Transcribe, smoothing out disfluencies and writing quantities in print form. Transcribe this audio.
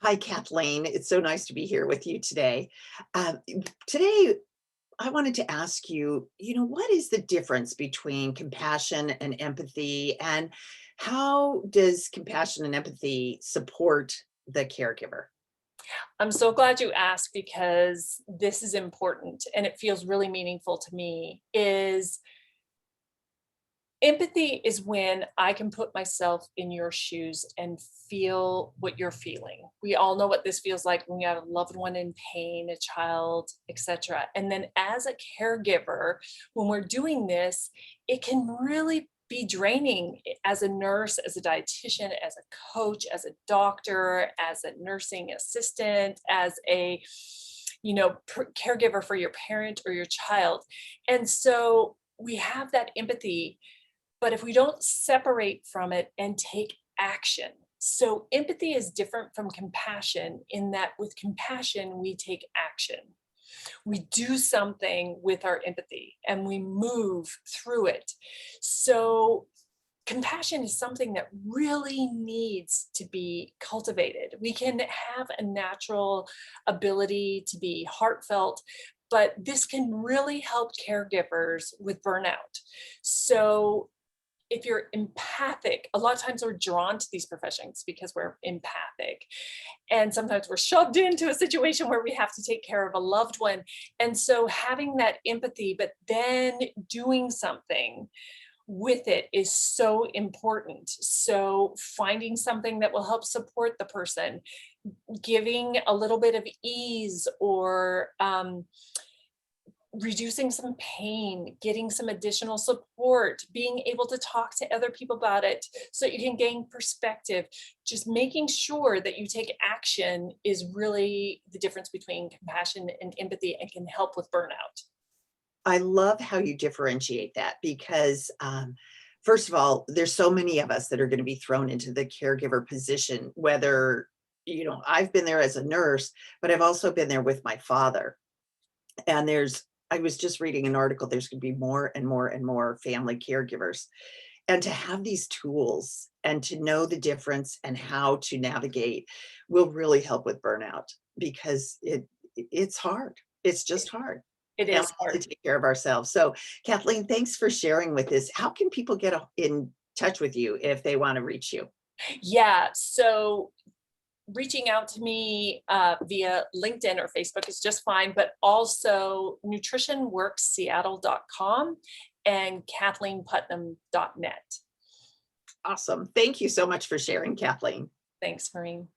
Hi, Kathleen. It's so nice to be here with you today. Um, Today, I wanted to ask you, what is the difference between compassion and empathy, and how does compassion and empathy support the caregiver? I'm so glad you asked because this is important and it feels really meaningful to me. Is empathy is when I can put myself in your shoes and feel what you're feeling. We all know what this feels like when you have a loved one in pain, a child, etc. And then as a caregiver, when we're doing this, it can really be draining as a nurse, as a dietitian, as a coach, as a doctor, as a nursing assistant, as a caregiver for your parent or your child. And so we have that empathy, but if we don't separate from it and take action. So empathy is different from compassion in that with compassion, we take action. We do something with our empathy and we move through it. So compassion is something that really needs to be cultivated. We can have a natural ability to be heartfelt, but this can really help caregivers with burnout. So if you're empathic, a lot of times we're drawn to these professions because we're empathic. And sometimes we're shoved into a situation where we have to take care of a loved one. And so having that empathy, but then doing something with it is so important. So finding something that will help support the person, giving a little bit of ease or reducing some pain, getting some additional support, being able to talk to other people about it so you can gain perspective. Just making sure that you take action is really the difference between compassion and empathy and can help with burnout. I love how you differentiate that because, first of all, there's so many of us that are going to be thrown into the caregiver position, whether, I've been there as a nurse, but I've also been there with my father. And I was just reading an article, there's going to be more and more and more family caregivers. And to have these tools and to know the difference and how to navigate will really help with burnout because it's hard. It's just hard. It And we is have hard. to take care of ourselves. So, Kathleen, thanks for sharing with us. How can people get in touch with you if they want to reach you? Yeah. So reaching out to me via LinkedIn or Facebook is just fine, but also nutritionworksseattle.com and kathleenputnam.net. Awesome. Thank you so much for sharing, Kathleen. Thanks, Maureen.